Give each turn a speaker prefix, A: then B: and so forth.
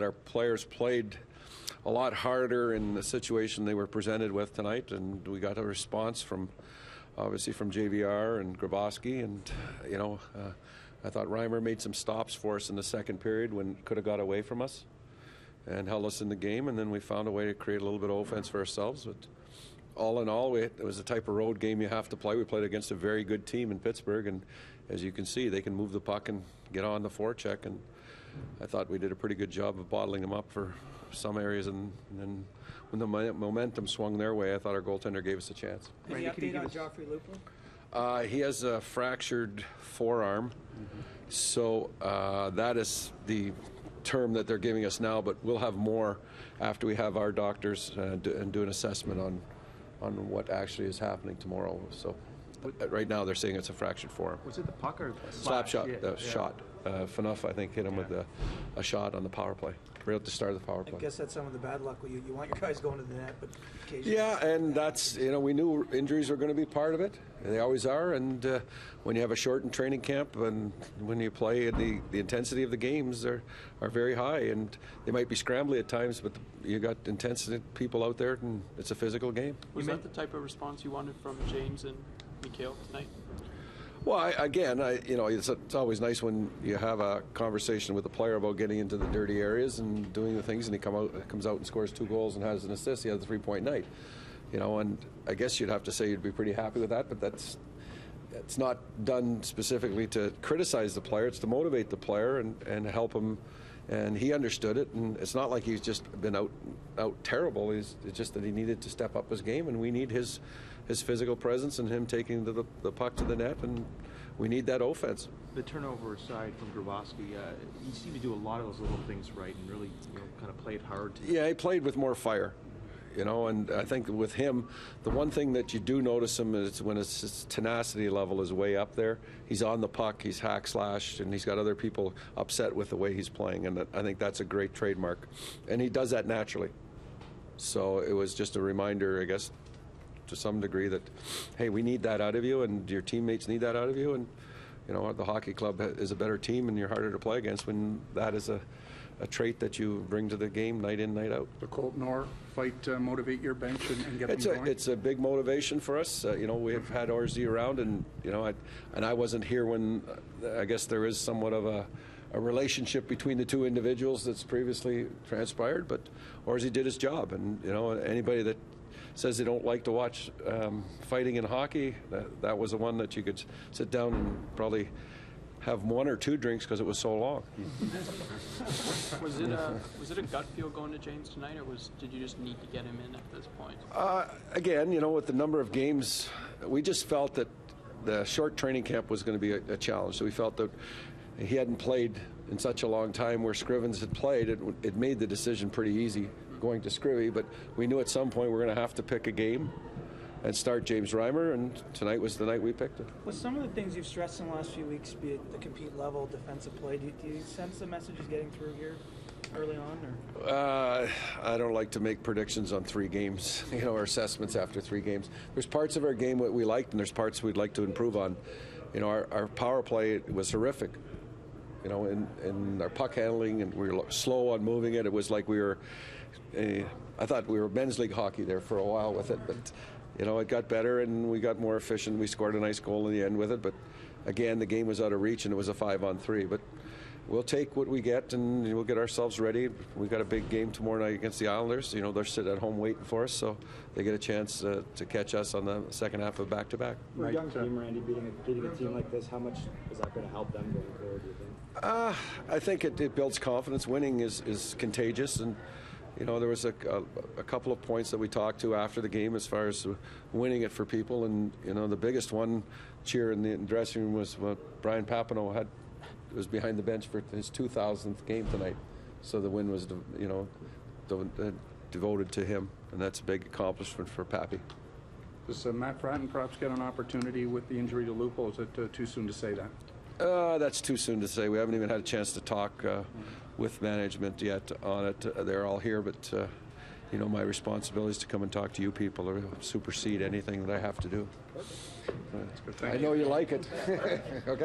A: our players played a lot harder in the situation they were presented with tonight, and we got a response from, obviously, from JVR and Grabowski, and I thought Reimer made some stops for us in the second period when could have got away from us and held us in the game, and then we found a way to create a little bit of offense for ourselves. But all in all, it was a type of road game you have to play. We played against a very good team in Pittsburgh, and as you can see, they can move the puck and get on the forecheck, and I thought we did a pretty good job of bottling them up for some areas, and then when the momentum swung their way, I thought our goaltender gave us a chance.
B: Any update on Joffrey Lupul?
A: He has a fractured forearm, so that is the term that they're giving us now, but we'll have more after we have our doctors and do an assessment on what actually is happening tomorrow. So right now they're saying it's a fractured forearm.
C: Was it the puck or the
A: slap shot?
C: Yeah,
A: Shot. Phaneuf, I think, hit him with a shot on the power play, right at the start of the power play.
B: I guess that's some of the bad luck. You want your guys going to the net, but occasionally...
A: Yeah, and that's, we knew injuries were going to be part of it. They always are, and when you have a shortened training camp and when you play, the intensity of the games are very high, and they might be scrambly at times, but you got intensity people out there, and it's a physical game.
D: Was that the type of response you wanted from James and Mikhail tonight?
A: Well, it's always nice when you have a conversation with a player about getting into the dirty areas and doing the things, and he comes out and scores 2 goals and has an assist. He had a 3-point night, and I guess you'd have to say you'd be pretty happy with that, but that's not done specifically to criticize the player. It's to motivate the player and help him, and he understood it, and it's not like he's just been out terrible. It's just that he needed to step up his game, and we need his physical presence and him taking the puck to the net, and we need that offense.
C: The turnover aside from Grabowski, he seemed to do a lot of those little things right and really kind of played hard.
A: Yeah, he played with more fire, and I think with him, the one thing that you do notice him is when his tenacity level is way up there. He's on the puck, he's hack-slashed, and he's got other people upset with the way he's playing, and I think that's a great trademark. And he does that naturally. So it was just a reminder, I guess, to some degree that, hey, we need that out of you, and your teammates need that out of you, and the hockey club is a better team, and you're harder to play against when that is a trait that you bring to the game night in, night out.
E: The Colton Orr fight motivate your bench and get them going?
A: It's a big motivation for us. We have had RZ around, and I wasn't here when I guess there is somewhat of a relationship between the two individuals that's previously transpired, but RZ did his job, and anybody that says they don't like to watch fighting in hockey, that was the one that you could sit down and probably have 1 or 2 drinks because it was so long.
D: Was it a gut feel going to James tonight, or did you just need to get him in at this point?
A: Again, with the number of games, we just felt that the short training camp was going to be a challenge. So we felt that he hadn't played in such a long time where Scrivens had played. It made the decision pretty easy going to Scrivy, but we knew at some point we're going to have to pick a game and start James Reimer, and tonight was the night we picked it.
B: With some of the things you've stressed in the last few weeks, be it the compete level, defensive play, do you sense the message is getting through here early on? Or?
A: I don't like to make predictions on 3 games, or assessments after 3 games. There's parts of our game that we liked, and there's parts we'd like to improve on. Our power play was horrific. In our puck handling, and we were slow on moving it. It was like we were, I thought we were men's league hockey there for a while with it, but it got better and we got more efficient. We scored a nice goal in the end with it, but again, the game was out of reach and it was a 5-on-3. But we'll take what we get and we'll get ourselves ready. We've got a big game tomorrow night against the Islanders. They're sitting at home waiting for us, so they get a chance to catch us on the second half of back-to-back.
F: For a young team, Randy, beating a team like this, how much is that going to help them going forward, do you think?
A: I think it builds confidence. Winning is contagious, and there was a couple of points that we talked to after the game as far as winning it for people, and the biggest one cheer in the dressing room was what Brian Papineau was behind the bench for his 2,000th game tonight, so the win was devoted to him, and that's a big accomplishment for Pappy.
E: Does Matt Fratton perhaps get an opportunity with the injury to Lupul? Is it too soon to say that?
A: That's too soon to say. We haven't even had a chance to talk with management yet on it. They're all here, but my responsibility is to come and talk to you people or supersede anything that I have to do. I know you like it. Okay.